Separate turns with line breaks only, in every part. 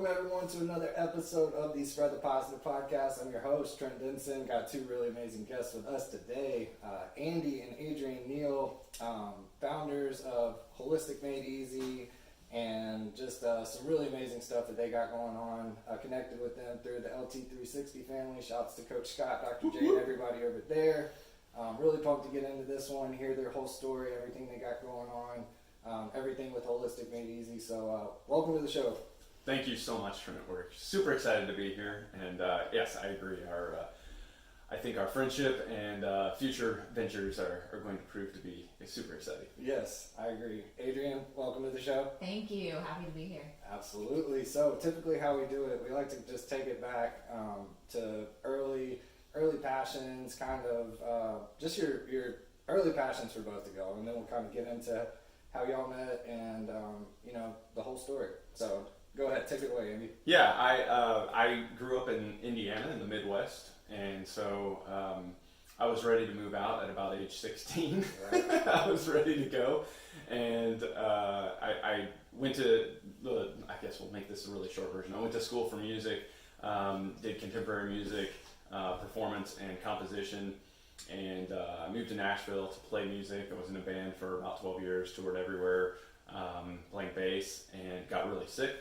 Welcome everyone to another episode of the Spread the Positive podcast. I'm your host, Trent Denson. Got two really amazing guests with us today, Andy and Adrienne Neale, founders of Holistic Made Easy, and just some really amazing stuff that they got going on. Connected with them through the LT360 family. Shouts to Coach Scott, Dr. J, and everybody over there. Really pumped to get into this one, hear their whole story, everything they got going on, everything with Holistic Made Easy. So welcome to the show.
Thank you so much, Trent. We're super excited to be here, and yes, I agree. I think our friendship and future ventures are going to prove to be super exciting.
Yes, I agree. Adrienne, welcome to the show.
Thank you. Happy to be here.
Absolutely. So typically how we do it, we like to just take it back to early passions, kind of just your early passions for both to go, and then we'll kind of get into how y'all met and the whole story. So go ahead, take it away, Andy.
Yeah, I grew up in Indiana in the Midwest, and so I was ready to move out at about age 16. Right. I was ready to go, and I went to I guess we'll make this a really short version. I went to school for music, did contemporary music, performance and composition, and I moved to Nashville to play music. I was in a band for about 12 years, toured everywhere, playing bass, and got really sick.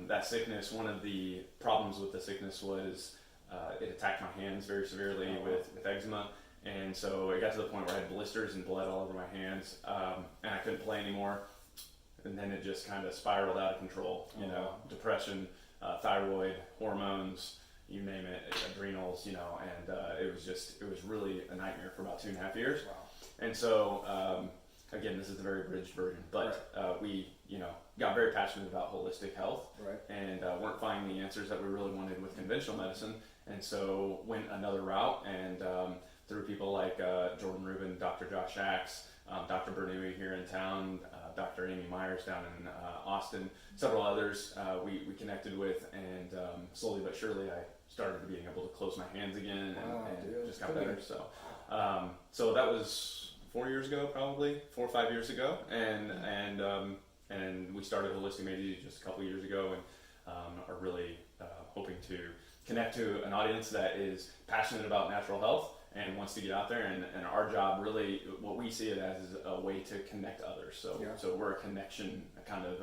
That sickness, one of the problems with the sickness was it attacked my hands very severely with eczema, and so it got to the point where I had blisters and blood all over my hands, and I couldn't play anymore. And then it just kind of spiraled out of control. Depression, thyroid, hormones, you name it, adrenals, and it was really a nightmare for about 2.5 years.
Wow.
And so again, this is a very abridged version, but we got very passionate about holistic health,
right,
and weren't finding the answers that we really wanted with conventional medicine, and so went another route, and through people like Jordan Rubin, Dr. Josh Axe, Dr. Bernoulli here in town, Dr. Amy Myers down in Austin, several others we connected with, and slowly but surely I started being able to close my hands again, and just got better. So so that was 4 years ago, probably 4 or 5 years ago, and we started Holistic Made Easy just a couple years ago, and are really hoping to connect to an audience that is passionate about natural health and wants to get out there, and our job really, what we see it as, is a way to connect others. So so we're a connection, a kind of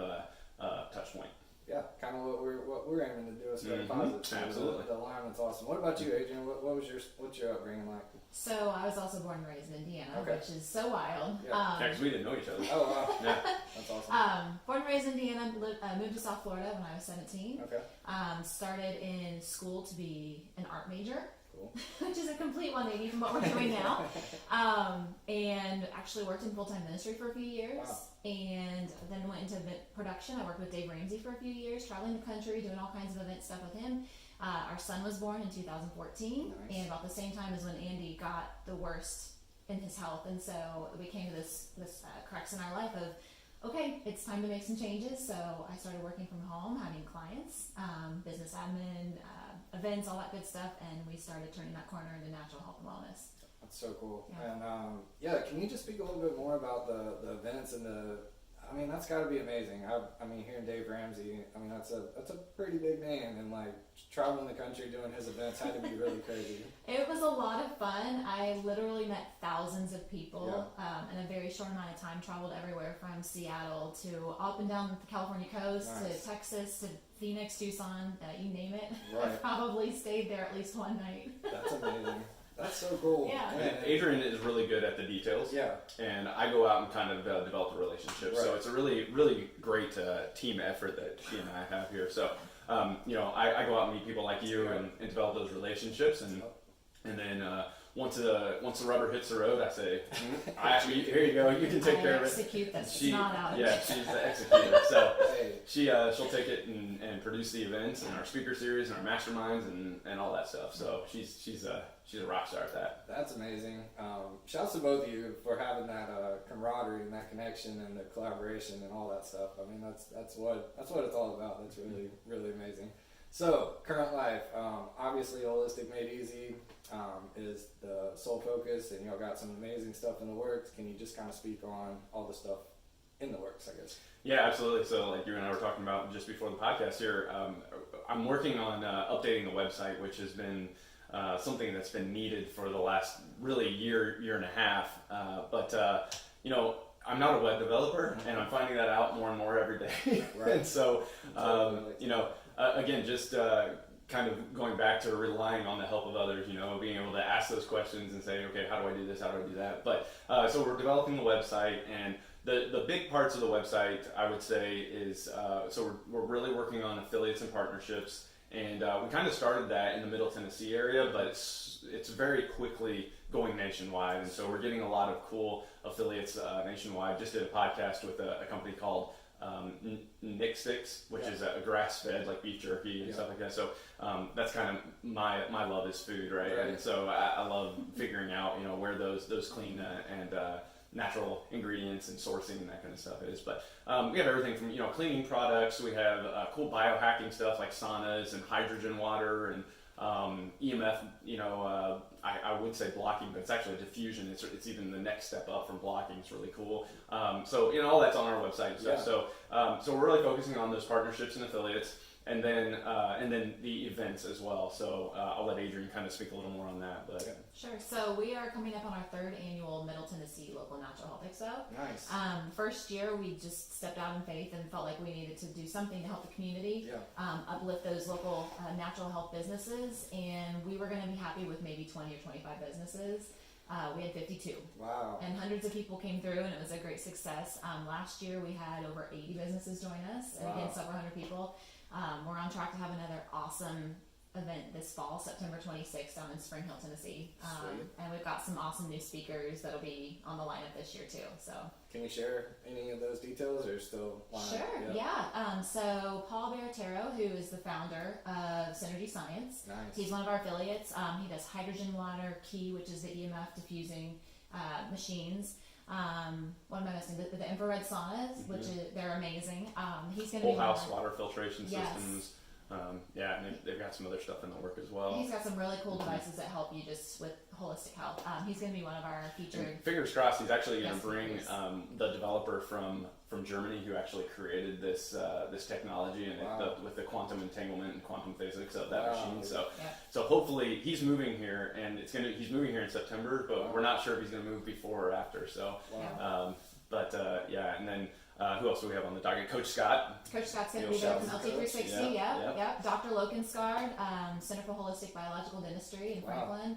touch point.
Yeah, kind of what we're aiming to do is spread positive.
Absolutely.
The alignment's awesome. What about you, Adrienne? What's your upbringing like?
So I was also born and raised in Indiana, which is so wild.
Yeah,
because we didn't know each other.
Oh, wow.
Yeah.
That's awesome.
Born and raised in Indiana, moved to South Florida when I was 17.
Okay.
Started in school to be an art major.
Cool.
Which is a complete 180 from what we're doing now. And actually worked in full-time ministry for a few years.
Wow.
And then went into production. I worked with Dave Ramsey for a few years, traveling the country, doing all kinds of event stuff with him. Our son was born in 2014,
nice.
and about the same time as when Andy got the worst in his health. And so we came to this crux in our life of, okay, it's time to make some changes. So I started working from home, having clients, business admin, events, all that good stuff, and we started turning that corner into natural health and wellness.
That's so cool.
Yeah.
And can you just speak a little bit more about the events and that's got to be amazing. Hearing Dave Ramsey, that's a pretty big name, and like traveling the country doing his events had to be really crazy.
It was a lot of fun. I literally met thousands of people in a very short amount of time. Traveled everywhere from Seattle to up and down the California coast,
nice,
to Texas, to Phoenix, Tucson, you name it.
Right.
I probably stayed there at least one night.
That's amazing. That's so cool.
Yeah.
Adrienne is really good at the details.
Yeah.
And I go out and kind of develop the relationship.
Right.
So it's a really, really great team effort that she and I have here. So, I go out and meet people like you and develop those relationships. And then once the rubber hits the road, I say, here you go, you can take care of it.
Execute this. It's not out.
Yeah, she's the executor. So she'll take it and produce the events and our speaker series and our masterminds and all that stuff. So she's a rock star at that.
That's amazing. Shouts to both of you for having that camaraderie and that connection and the collaboration and all that stuff. That's what it's all about. That's really, really amazing. So, current life, obviously Holistic Made Easy is the sole focus, and y'all got some amazing stuff in the works. Can you just kind of speak on all the stuff in the works, I guess.
Yeah, absolutely. So like you and I were talking about just before the podcast here, I'm working on updating the website, which has been something that's been needed for the last really year and a half. But you know, I'm not a web developer, and I'm finding that out more and more every day.
Right.
And so, you know, again, just kind of going back to relying on the help of others, you know, being able to ask those questions and say, okay, how do I do this? How do I do that? But so we're developing the website, and the big parts of the website, I would say, is so we're really working on affiliates and partnerships, and we kind of started that in the Middle Tennessee area, but it's very quickly going nationwide, and so we're getting a lot of cool affiliates nationwide. Just did a podcast with a company called Nick Sticks, which is a grass-fed like beef jerky and stuff like that. So that's kind of my love is food, right? And so I love figuring out, you know, where those clean and natural ingredients and sourcing and that kind of stuff is. But we have everything from, you know, cleaning products. We have cool biohacking stuff like saunas and hydrogen water and EMF, you know, I would say blocking, but it's actually diffusion. It's even the next step up from blocking. It's really cool. So, you know, all that's on our website and stuff. So we're really focusing on those partnerships and affiliates, and then the events as well. So I'll let Adrienne kind of speak a little more on that. But
Sure. So we are coming up on our 3rd annual Middle Tennessee Local Natural Health Expo.
Nice.
First year, we just stepped out in faith and felt like we needed to do something to help the community, uplift those local natural health businesses, and we were going to be happy with maybe 20 or 25 businesses. We had 52.
Wow.
And hundreds of people came through, and it was a great success. Last year, we had over 80 businesses join us, and again, several hundred people. We're on track to have another awesome event this fall, September 26th, down in Spring Hill, Tennessee. And we've got some awesome new speakers that'll be on the lineup this year too. So
can you share any of those details, or still?
Sure. Yeah. So Paul Baratero, who is the founder of Synergy Science, he's one of our affiliates. He does hydrogen water, Key, which is the EMF diffusing machines. What am I missing? The infrared saunas, which they're amazing. He's going to be
whole house water filtration systems. And they've got some other stuff in the work as well.
He's got some really cool devices that help you just with holistic health. He's going to be one of our featured.
And fingers crossed, he's actually going to bring the developer from Germany who actually created this technology and with the quantum entanglement and quantum physics of that machine. So hopefully he's moving here, and he's moving here in September, but we're not sure if he's going to move before or after. So, and then. Who else do we have on the docket? Coach Scott.
Coach Scott's going to be there from LT360. Dr. Lokenskard, Center for Holistic Biological Dentistry in Franklin.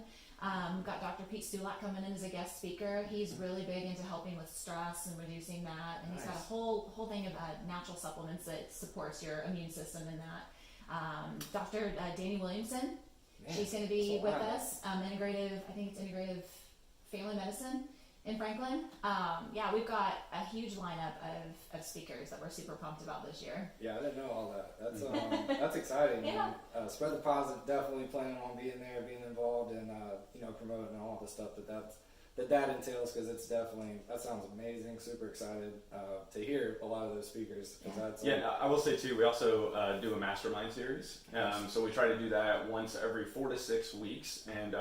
We've got Dr. Pete Stulak coming in as a guest speaker. He's really big into helping with stress and reducing that. And he's got a whole thing of natural supplements that supports your immune system in that. Dr. Danny Williamson, she's going to be with us. Integrative Family Medicine in Franklin. We've got a huge lineup of speakers that we're super pumped about this year.
Yeah, I didn't know all that. That's exciting.
Yeah.
And, Spread the Positive, definitely planning on being there, being involved, and promoting all the stuff that entails, because it's definitely, that sounds amazing. Super excited to hear a lot of those speakers.
I will say too, we also do a mastermind series. So we try to do that once every 4 to 6 weeks, and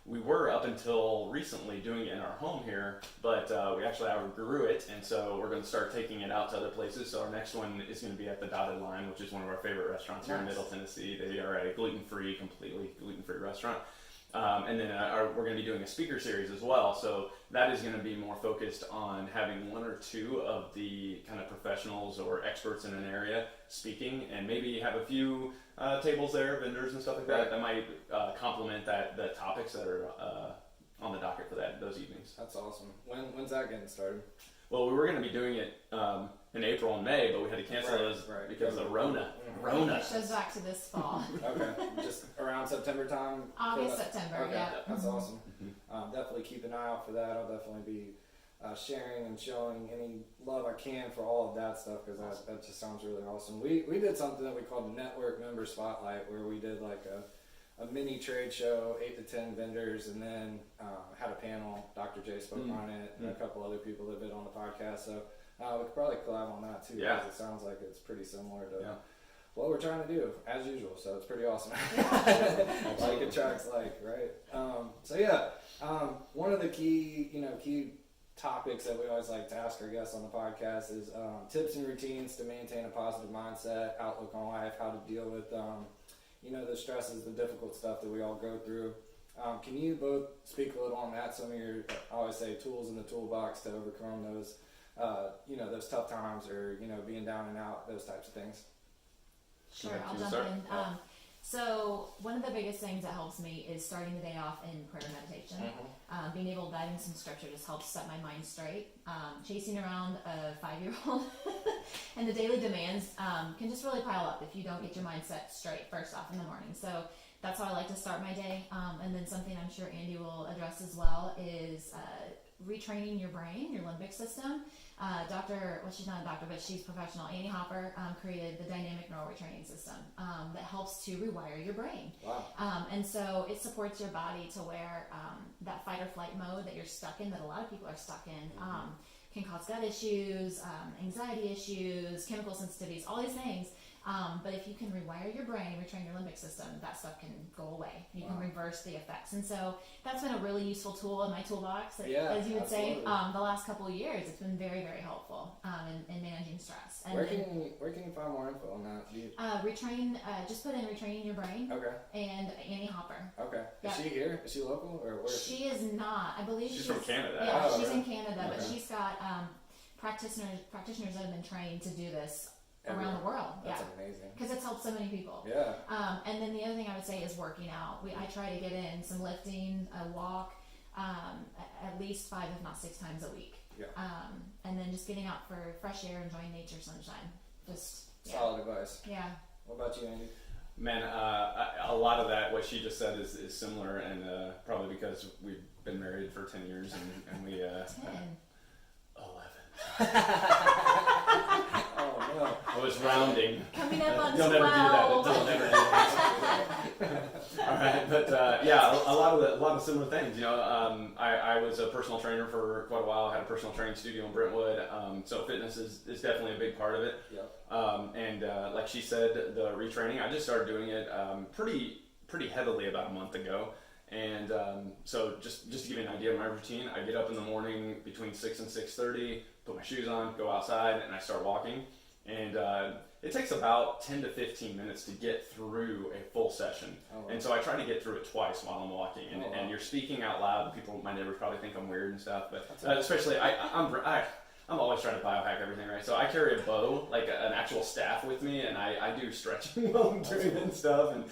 we were up until recently doing it in our home here, but we actually outgrew it, and so we're going to start taking it out to other places. So our next one is going to be at the Dotted Line, which is one of our favorite restaurants here in Middle Tennessee. They are a completely gluten-free restaurant. And then we're going to be doing a speaker series as well. So that is going to be more focused on having 1 or 2 of the kind of professionals or experts in an area speaking, and maybe have a few tables there, vendors and stuff like that might complement the topics that are on the docket for those evenings.
That's awesome. When's that getting started?
Well, we were going to be doing it in April and May, but we had to cancel those because of Rona.
It shows back to this fall.
Okay, just around September time?
August, September,
okay. That's awesome. Definitely keep an eye out for that. I'll definitely be sharing and showing any love I can for all of that stuff, because that just sounds really awesome. We did something that we called the Network Member Spotlight, where we did like a mini trade show, 8 to 10 vendors, and then had a panel. Dr. J spoke on it, and a couple other people that have been on the podcast. So we could probably collab on that too, because it sounds like it's pretty similar to what we're trying to do, as usual. So it's pretty awesome. Like attracts like, right? One of the key topics that we always like to ask our guests on the podcast is tips and routines to maintain a positive mindset, outlook on life, how to deal with the stresses, the difficult stuff that we all go through. Can you both speak a little on that? Some of your, I always say, tools in the toolbox to overcome those, those tough times, or being down and out, those types of things.
Sure,
Yeah,
I'll
you
jump
start?
in.
Yeah.
So one of the biggest things that helps me is starting the day off in prayer and meditation. Being able to dive into some scripture just helps set my mind straight. Chasing around a 5-year-old and the daily demands can just really pile up if you don't get your mindset straight first off in the morning. So that's how I like to start my day. And then something I'm sure Andy will address as well is retraining your brain, your limbic system. She's not a doctor, but she's professional. Annie Hopper created the dynamic neural retraining system that helps to rewire your brain.
Wow.
And so it supports your body to where that fight or flight mode that you're stuck in, that a lot of people are stuck in, can cause gut issues, anxiety issues, chemical sensitivities, all these things. But if you can rewire your brain, retrain your limbic system, that stuff can go away. You can reverse the effects. And so that's been a really useful tool in my toolbox. As you would say, the last couple of years, it's been very, very helpful in managing stress. And
where can you find more info on that?
Retrain, just put in retraining your brain.
Okay.
And Annie Hopper.
Okay.
Yep.
Is she here? Is she local, or where is she?
She is not. I believe
She's from Canada.
Yeah,
Oh,
she's
okay.
in Canada, but
Okay.
she's got practitioners that have been trained to do this around
Everywhere.
the world.
That's
Yeah.
amazing.
Because it's helped so many people.
Yeah.
And then the other thing I would say is working out. I try to get in some lifting, a walk, at least 5, if not 6 times a week.
Yeah.
And then just getting out for fresh air, enjoying nature, sunshine. Just, yeah.
Solid advice.
Yeah.
What about you, Andy?
Man, a lot of that, what she just said, is similar, and probably because we've been married for 10 years and we
10.
11.
Oh no.
I was rounding.
Coming up on
You'll
12.
never do that. You'll never do that. All right, but a lot of similar things. I was a personal trainer for quite a while. I had a personal training studio in Brentwood, so fitness is definitely a big part of it.
Yep.
And like she said, the retraining, I just started doing it pretty heavily about a month ago. And so just to give you an idea of my routine, I get up in the morning between 6 and 6:30, put my shoes on, go outside, and I start walking. And it takes about 10 to 15 minutes to get through a full session.
Oh, wow.
And so I try to get through it twice while I'm walking. And,
Oh, wow.
and you're speaking out loud. People, my neighbors probably think I'm weird and stuff, but especially I'm always trying to biohack everything, right? So I carry a bow, like an actual staff with me, and I do stretching while I'm doing it and stuff. And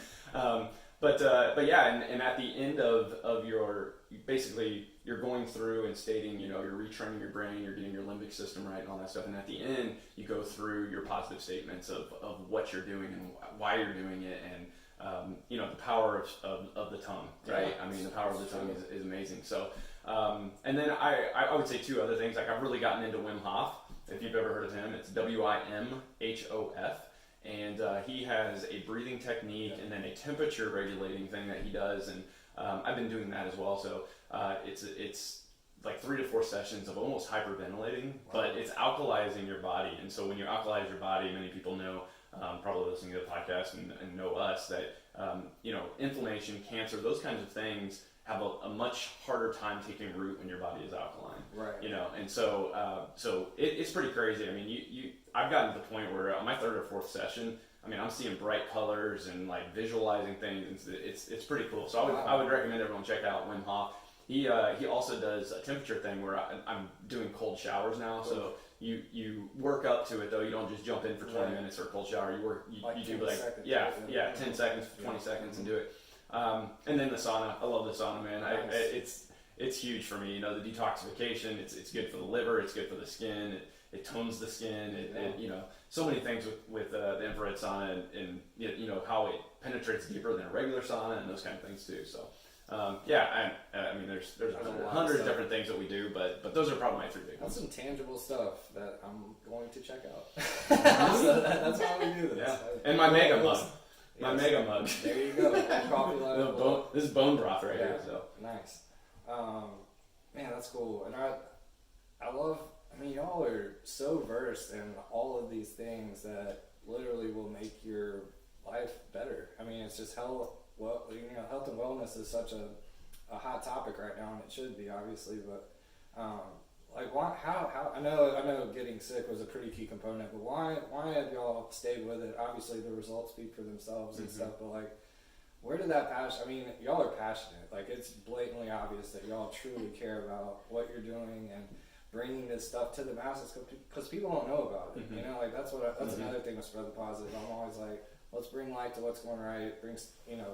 but yeah, and at the end of your, basically you're going through and stating, you're retraining your brain, you're getting your limbic system right and all that stuff. And at the end, you go through your positive statements of what you're doing and why you're doing it, and the power of the tongue, right?
Yeah.
I mean, the power of the tongue is amazing. So, and then I would say 2 other things. Like, I've really gotten into Wim Hof. If you've ever heard of him, it's WIMHOF. And he has a breathing technique and then a temperature regulating thing that he does, and I've been doing that as well. So it's like 3 to 4 sessions of almost hyperventilating, but it's alkalizing your body. And so when you alkalize your body, many people know, probably listening to the podcast and know us, that inflammation, cancer, those kinds of things have a much harder time taking root when your body is alkaline.
Right.
And so it's pretty crazy. I mean, I've gotten to the point where on my 3rd or 4th session, I mean, I'm seeing bright colors and like visualizing things. It's pretty cool. So I would recommend everyone check out Wim Hof. He also does a temperature thing where I'm doing cold showers now. So you work up to it though. You don't just jump in for 20 minutes for a cold shower. You do like 10 seconds, 20 seconds, and do it. And then the sauna. I love the sauna, man.
Nice.
It's huge for me. The detoxification. It's good for the liver. It's good for the skin. It tones the skin. So many things with the infrared sauna and how it penetrates deeper than a regular sauna and those kind of things too. So I mean there's a hundred of different things that we do, but those are probably my 3 big
That's
ones.
some tangible stuff that I'm going to check out. So that's why we do this.
Yeah. And my mega mug. My
Yes.
mega mug.
There you go. Coffee level.
This is bone broth right here. So
Nice. Man, that's cool. And I love, I mean, y'all are so versed in all of these things that literally will make your life better. I mean, it's just health and wellness is such a hot topic right now, and it should be, obviously, but like why, how, I know getting sick was a pretty key component, but why have y'all stayed with it? Obviously the results speak for themselves and stuff, but like, where did that passion, I mean, y'all are passionate. Like, it's blatantly obvious that y'all truly care about what you're doing and bringing this stuff to the masses, because people don't know about it. You know, like, that's another thing with Spread the Positive. I'm always like, let's bring light to what's going right.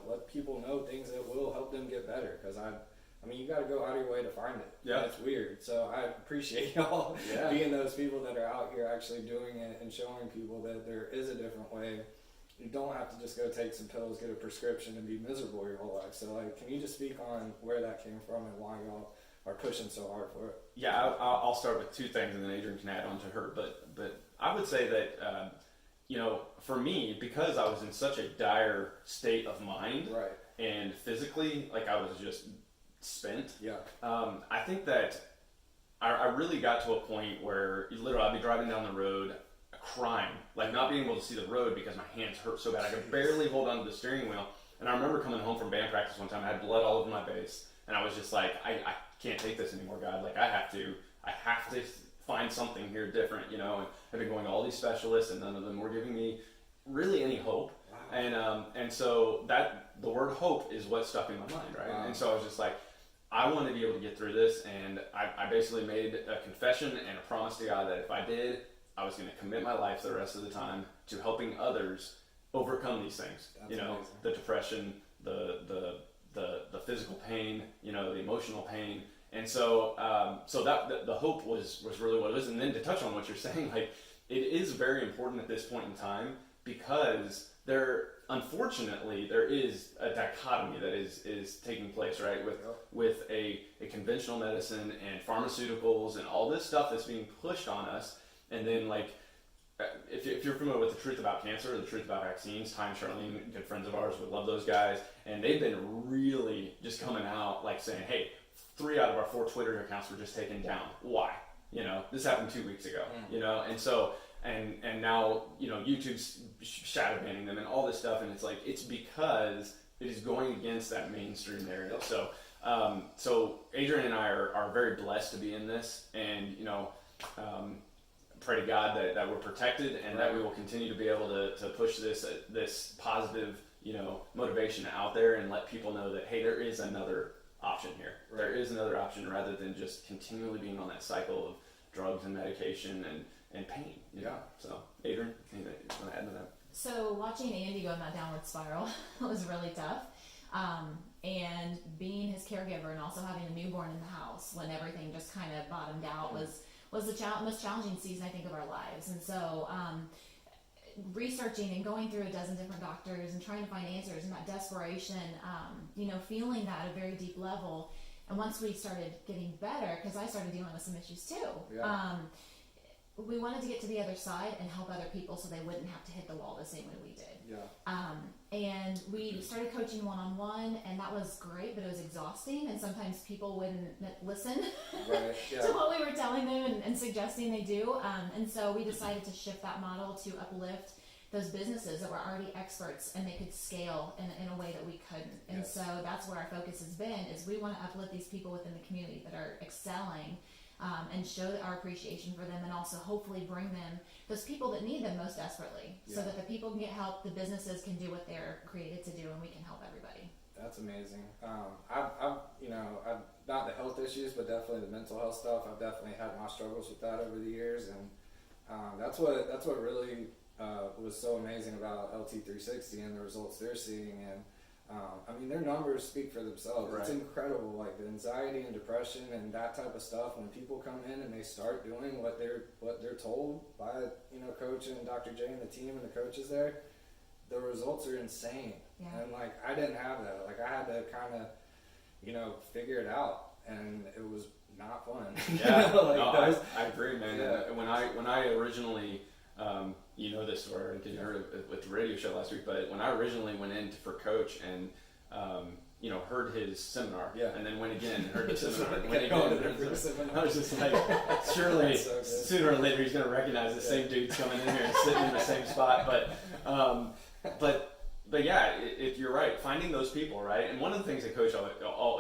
Let people know things that will help them get better, because I mean, you got to go out of your way to find it.
Yeah.
It's weird. So I appreciate y'all being those people that are out here actually doing it and showing people that there is a different way. You don't have to just go take some pills, get a prescription, and be miserable your whole life. So, like, can you just speak on where that came from and why y'all are pushing so hard for it?
Yeah, I'll start with two things, and then Adrienne can add on to her. But I would say that, for me, because I was in such a dire state of mind,
right,
and physically, like, I was just spent.
Yeah.
I think that I really got to a point where literally I'd be driving down the road crying, like not being able to see the road because my hands hurt so bad. I could barely hold onto the steering wheel. And I remember coming home from band practice one time, I had blood all over my face, and I was just like, I can't take this anymore, God. Like, I have to find something here different, and I've been going to all these specialists, and none of them were giving me really any hope. Wow. And so that the word hope is what stuck in my mind, right? Wow. And so I was just like, I want to be able to get through this, and I basically made a confession and a promise to God that if I did, I was going to commit my life the rest of the time to helping others overcome these things. That's amazing. The depression, the physical pain, the emotional pain, and so that the hope was really what it was. And then to touch on what you're saying, like, it is very important at this point in time, because unfortunately there is a dichotomy that is taking place, right, with a conventional medicine and pharmaceuticals and all this stuff that's being pushed on us. And then, like, if you're familiar with The Truth About Cancer, The Truth About Vaccines, Ty and Charlene, good friends of ours, we love those guys, and they've been really just coming out, like, saying, hey, 3 out of our 4 Twitter accounts were just taken down. Why? This happened 2 weeks ago, and so, and now, YouTube's shadow banning them and all this stuff, and it's like, it's because it is going against that mainstream narrative. So Adrienne and I are very blessed to be in this, and, pray to God that we're protected, and that we will continue to be able to push this positive, motivation out there, and let people know that, hey, there is another option here. Right. There is another option, rather than just continually being on that cycle of drugs and medication and pain. So, Adrienne, anything you want to add to that?
So watching Andy go in that downward spiral was really tough. And being his caregiver, and also having a newborn in the house when everything just kind of bottomed out, was the most challenging season, I think, of our lives. And so researching and going through a dozen different doctors and trying to find answers, and that desperation, feeling that at a very deep level. And once we started getting better, because I started dealing with some issues too, we wanted to get to the other side and help other people so they wouldn't have to hit the wall the same way we did. And we started coaching one-on-one, and that was great, but it was exhausting, and sometimes people wouldn't listen to what we were telling them and suggesting they do. And so we decided to shift that model to uplift those businesses that were already experts, and they could scale in a way that we couldn't. And so that's where our focus has been, is we want to uplift these people within the community that are excelling, and show our appreciation for them, and also hopefully bring them those people that need them most desperately, so that the people can get help, the businesses can do what they're created to do, and we can help everybody.
That's amazing. I've not the health issues, but definitely the mental health stuff. I've definitely had my struggles with that over the years, and that's what really was so amazing about LT360 and the results they're seeing. And their numbers speak for themselves. Right. It's incredible, like the anxiety and depression and that type of stuff. When people come in and they start doing what they're told by Coach and Dr. J and the team and the coaches there, the results are insane. And like, I didn't have that. Like, I had to kind of figure it out, and it was not fun.
I agree, man. Yeah. When I originally this story, because you heard it with the radio show last week, but when I originally went in for Coach and heard his seminar, and then went again and heard the seminar, and went again, I was just like, surely sooner or later he's going to recognize the same dude's coming in here and sitting in the same spot. But yeah, you're right. Finding those people, right? And one of the things that Coach,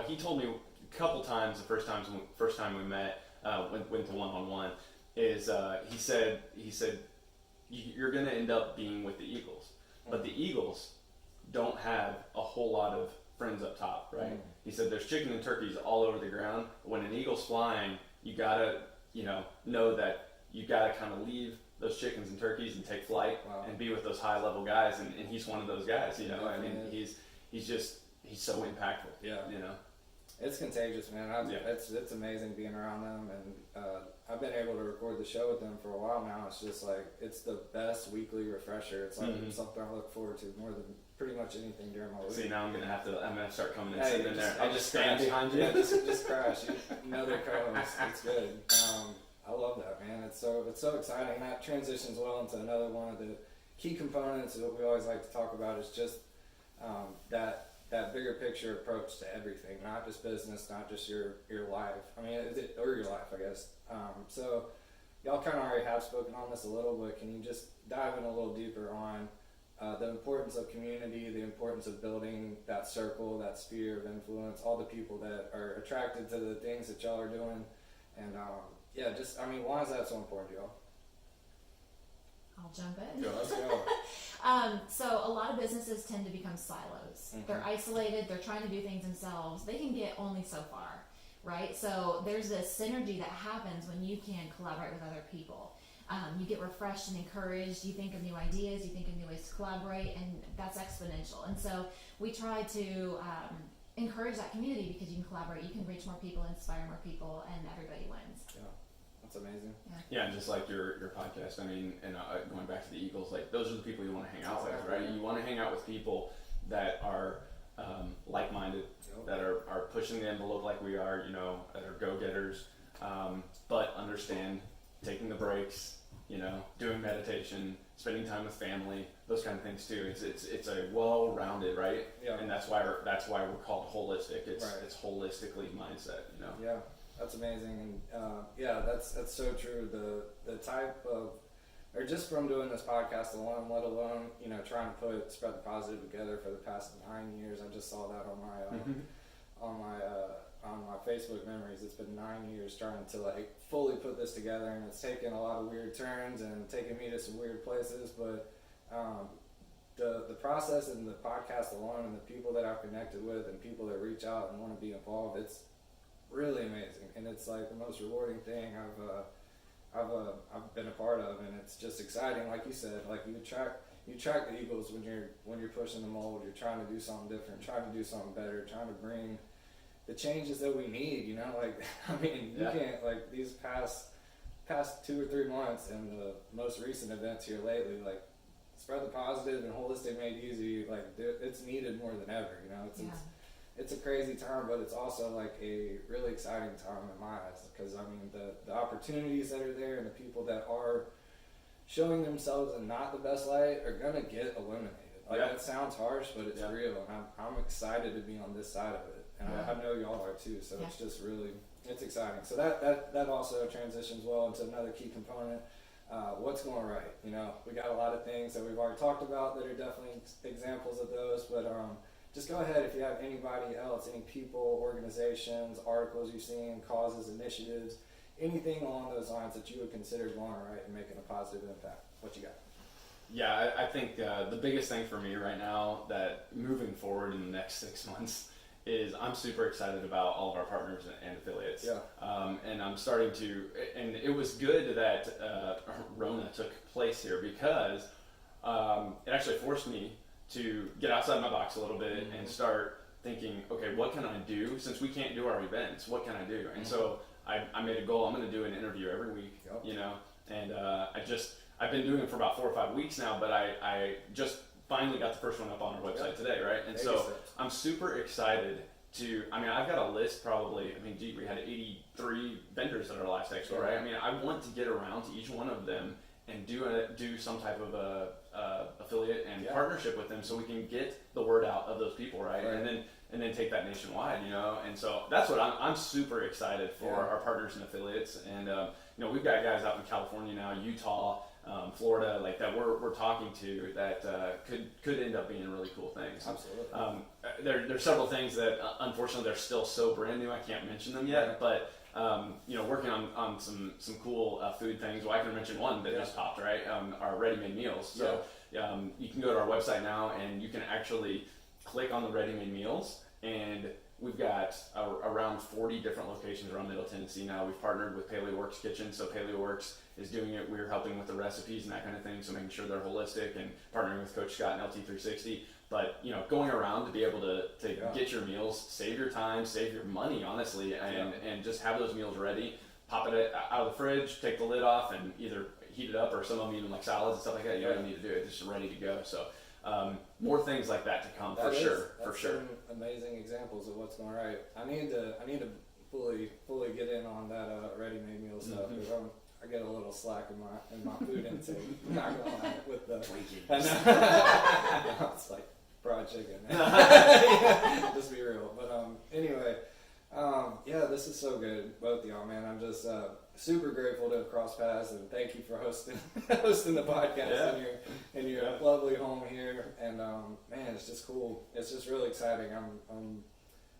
he told me a couple times the first time we met, went to one-on-one, is he said you're going to end up being with the Eagles, but the Eagles don't have a whole lot of friends up top, right? He said there's chicken and turkeys all over the ground. When an eagle's flying, you gotta, know that you gotta kind of leave those chickens and turkeys and take flight and be with those high level guys. And he's one of those guys, I mean, he's so impactful.
Yeah. It's contagious, man. It's amazing being around them, and I've been able to record the show with them for a while now. It's just like, it's the best weekly refresher. It's like something I look forward to more than pretty much anything during my week.
See, now I'm gonna start coming and sitting in there.
I'll
just stand behind you.
Yeah, just crash. You know they're co-hosts. It's good. I love that, man. It's so exciting. And that transitions well into another one of the key components of what we always like to talk about is just that bigger picture approach to everything, not just business, not just your life. I mean, or your life, I guess. So y'all kind of already have spoken on this a little, but can you just dive in a little deeper on the importance of community, the importance of building that circle, that sphere of influence, all the people that are attracted to the things that y'all are doing, and why is that so important to y'all?
I'll jump in.
Let's go.
So a lot of businesses tend to become silos. They're isolated. They're trying to do things themselves. They can get only so far, right? So there's this synergy that happens when you can collaborate with other people. You get refreshed and encouraged. You think of new ideas. You think of new ways to collaborate, and that's exponential. And so we try to encourage that community because you can collaborate. You can reach more people, inspire more people, and everybody wins.
Yeah. That's amazing.
Yeah, and just like your podcast, I mean, and going back to the Eagles, like those are the people you want to hang out with, right? You want to hang out with people that are like-minded, that are pushing the envelope like we are, that are go-getters, but understand taking the breaks, doing meditation, spending time with family, those kind of things too. It's a well-rounded, right? Yeah. And that's why we're called holistic. It's holistically mindset,
Yeah. That's amazing, and that's so true. The type of, or just from doing this podcast alone, let alone trying to spread the positive together for the past 9 years. I just saw that on my Facebook memories. It's been 9 years trying to like fully put this together, and it's taken a lot of weird turns and taken me to some weird places. But the process and the podcast alone, and the people that I've connected with, and people that reach out and want to be involved, it's really amazing, and it's like the most rewarding thing I've been a part of, and it's just exciting. Like you said, like you attract the Eagles when you're pushing the mold. You're trying to do something different, trying to do something better, trying to bring the changes that we need. You can't, like, these past 2 or 3 months and the most recent events here lately, like, spread the positive and holistic made easy. Like, it's needed more than ever. It's a crazy time, but it's also like a really exciting time in my eyes, because I mean the opportunities that are there and the people that are showing themselves in not the best light are gonna get eliminated. Like, that sounds harsh, but it's real, and I'm excited to be on this side of it, and I know y'all are too. So it's just really, it's exciting. So that also transitions well into another key component. What's going right? We got a lot of things that we've already talked about that are definitely examples of those, but just go ahead if you have anybody else, any people, organizations, articles you've seen, causes, initiatives, anything along those lines that you would consider going right and making a positive impact. What you got?
Yeah, I think the biggest thing for me right now, that moving forward in the next 6 months, is I'm super excited about all of our partners and affiliates. Yeah. And I'm starting to, and it was good that Rona took place here, because it actually forced me to get outside my box a little bit and start thinking, okay, what can I do? Since we can't do our events, what can I do? And so I made a goal. I'm going to do an interview every week, and I've been doing it for about 4 or 5 weeks now, but I just finally got the first one up on our website today, right? And so I'm super excited I've got a list probably, we had 83 vendors at our last expo, right? I want to get around to each one of them and do some type of affiliate and partnership with them, so we can get the word out of those people, right? And then take that nationwide, And so that's what I'm super excited for our partners and affiliates. And we've got guys out in California now, Utah, Florida, like that we're talking to that could end up being really cool things.
Absolutely.
There's several things that unfortunately they're still so brand new, I can't mention them yet, but working on some cool food things. Well, I can mention one that just popped, right? Our ready-made meals. So you can go to our website now, and you can actually click on the ready-made meals, and we've got around 40 different locations around Middle Tennessee now. We've partnered with PaleoWorks Kitchen, so PaleoWorks is doing it. We're helping with the recipes and that kind of thing, so making sure they're holistic, and partnering with Coach Scott and LT360. But going around to be able to get your meals, save your time, save your money, honestly, and just have those meals ready. Pop it out of the fridge, take the lid off, and either heat it up, or some of them even like salads and stuff like that. You don't need to do it; it's just ready to go. So more things like that to come for sure.
Some amazing examples of what's going right. I need to fully get in on that ready-made meal stuff, because I get a little slack in my food intake. I'm not gonna lie, with the it's like fried chicken. Just be real. But anyway, this is so good, both of y'all, man. I'm just super grateful to have crossed paths, and thank you for hosting the podcast in your lovely home here. And man, it's just cool. It's just really exciting. I'm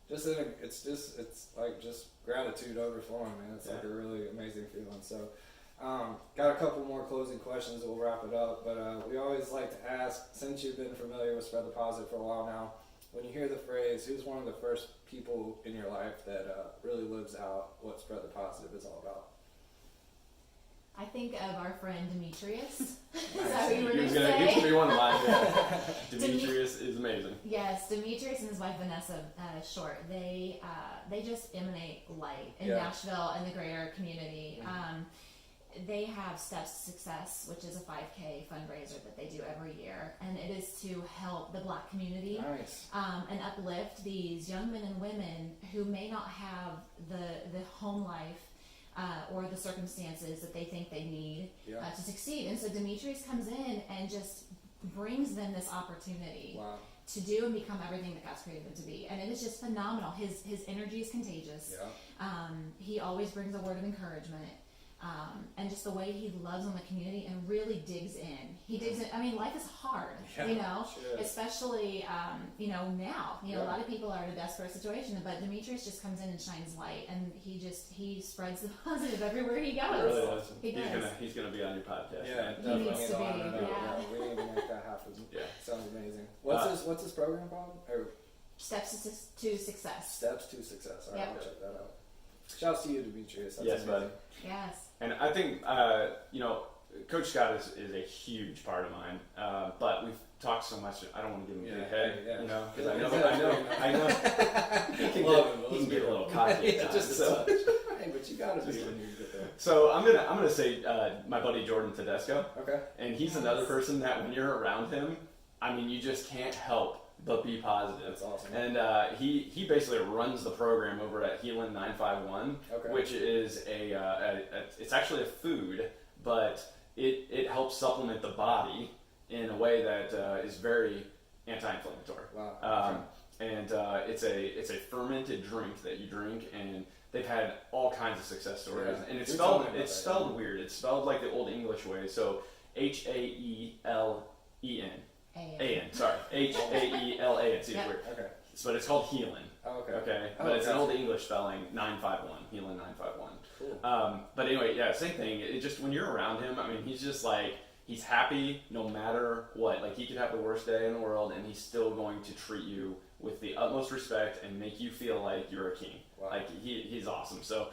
just it's like just gratitude overflowing, man. It's like a really amazing feeling. So got a couple more closing questions, we'll wrap it up, but we always like to ask, since you've been familiar with Spread the Positive for a while now, when you hear the phrase, who's one of the first people in your life that really lives out what Spread the Positive is all about?
I think of our friend Demetrius. Is
Nice.
that what you were going to
He's
say?
gonna be one of mine. Yeah. Demetrius is amazing.
Yes, Demetrius and his wife Vanessa Short. They just emanate light in Nashville and the greater community. They have Steps to Success, which is a 5K fundraiser that they do every year, and it is to help the Black community and uplift these young men and women who may not have the home life or the circumstances that they think they need to succeed. And so Demetrius comes in and just brings them this opportunity to do and become everything that God's created them to be. And it is just phenomenal. His energy is contagious. He always brings a word of encouragement. And just the way he loves on the community and really digs in. He digs in. I mean, life is hard, especially, now. A lot of people are in a desperate situation, but Demetrius just comes in and shines light, and he spreads the positive everywhere he goes.
He really does.
He does.
He's gonna be on your podcast.
Yeah,
He needs to be.
We need to make that happen. Sounds amazing. What's this program called? Or
Steps to Success.
Steps to Success. All right, I'll check that out. Shouts to you, Demetrius. That's
yes,
amazing.
bud.
Yes.
And I think, Coach Scott is a huge part of mine. But we've talked so much. I don't want to give him a big head, because I know. He can get a little cocky at times.
Just a touch. Hey, but you gotta be when you get there.
So I'm gonna say my buddy Jordan Tedesco.
Okay.
And he's another person that when you're around him, I mean, you just can't help but be positive.
That's awesome.
And he basically runs the program over at Healin 951, which is it's actually a food, but it helps supplement the body in a way that is very anti-inflammatory.
Wow.
And it's a fermented drink that you drink, and they've had all kinds of success stories. And it's spelled weird. It's spelled like the old English way. So Haelen. A-N, sorry. Haelan. It's weird. Okay. But it's called Healin.
Oh, okay.
Okay. But it's an old English spelling, 951. Healin 951.
Cool.
But anyway, same thing. It just, when you're around him, I mean, he's just like, he's happy no matter what. Like, he could have the worst day in the world, and he's still going to treat you with the utmost respect and make you feel like you're a king.
Wow.
Like, he's awesome. So,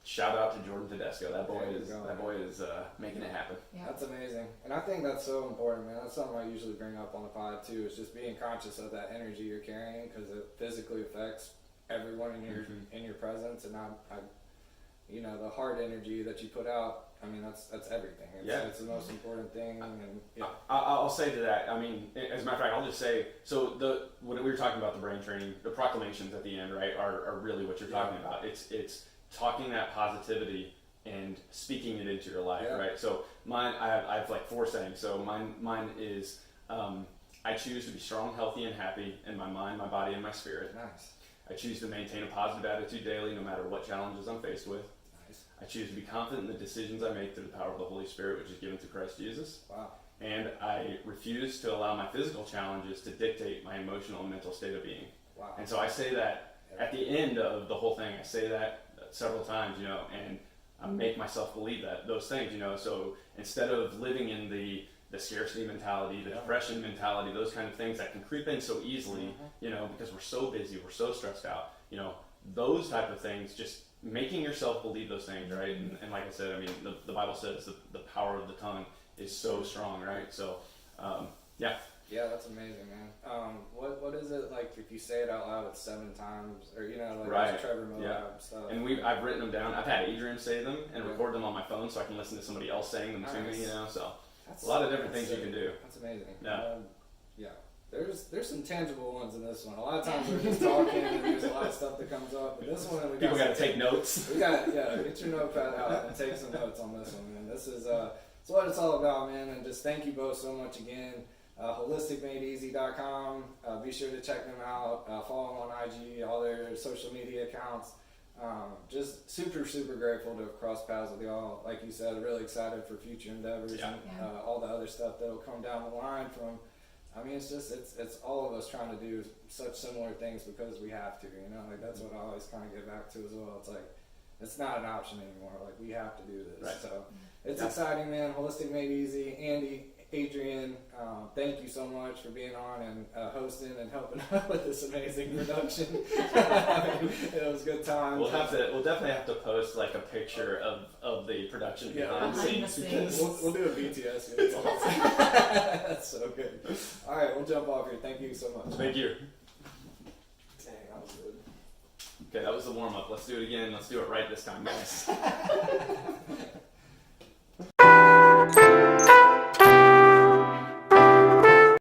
shout out to Jordan Tedesco. That boy is making it happen.
Yeah.
That's amazing, and I think that's so important, man. That's something I usually bring up on the pod too. Is just being conscious of that energy you're carrying, because it physically affects everyone in your presence. And the hard energy that you put out. I mean, that's everything. It's the most important thing. And
I'll say to that. I mean, as a matter of fact, I'll just say. So when we were talking about the brain training, the proclamations at the end, right, are really what you're talking about. It's talking that positivity and speaking it into your life, right? So mine, I have like 4 sayings. So mine is, I choose to be strong, healthy, and happy in my mind, my body, and my spirit.
Nice.
I choose to maintain a positive attitude daily, no matter what challenges I'm faced with.
Nice.
I choose to be confident in the decisions I make through the power of the Holy Spirit, which is given through Christ Jesus.
Wow.
And I refuse to allow my physical challenges to dictate my emotional and mental state of being.
Wow.
And so I say that at the end of the whole thing. I say that several times, you know, and I make myself believe those things, you know. So instead of living in the scarcity mentality, the depression mentality, those kind of things that can creep in so easily, you know, because we're so busy, we're so stressed out, you know, those type of things, just making yourself believe those things, right? And like I said, I mean, the Bible says the power of the tongue is so strong, right? So, yeah.
Yeah, that's amazing, man. What is it like if you say it out loud? It's 7 times, or you know, like
Right.
Trevor Moab
Yeah.
stuff.
And I've written them down. I've had Adrienne say them and record them on my phone so I can listen to somebody else saying them to me, you know. So
That's
a lot of different
that's
things you can do.
That's amazing.
Yeah.
Yeah. There's some tangible ones in this one. A lot of times we're just talking and there's a lot of stuff that comes up. But this one,
People got to take notes.
We got get your notepad out and take some notes on this one, man. This is it's what it's all about, man. And just thank you both so much again. Holisticmadeeasy.com. Be sure to check them out. Follow them on IG, all their social media accounts. Just super grateful to have crossed paths with y'all. Like you said, really excited for future endeavors and all the other stuff that'll come down the line from. I mean, it's all of us trying to do such similar things because we have to, you know. Like that's what I always kind of get back to as well. It's like it's not an option anymore. Like we have to do this.
Right.
So it's exciting, man. Holistic Made Easy. Andy, Adrienne, thank you so much for being on and hosting and helping out with this amazing production. It was a good time.
We'll definitely have to post like a picture of the production behind the scenes. Because
We'll do a BTS video. That's so good. All right, we'll jump off here. Thank you so much.
Thank you.
Dang, that was good.
Okay, that was the warm up. Let's do it again. Let's do it right this time, guys.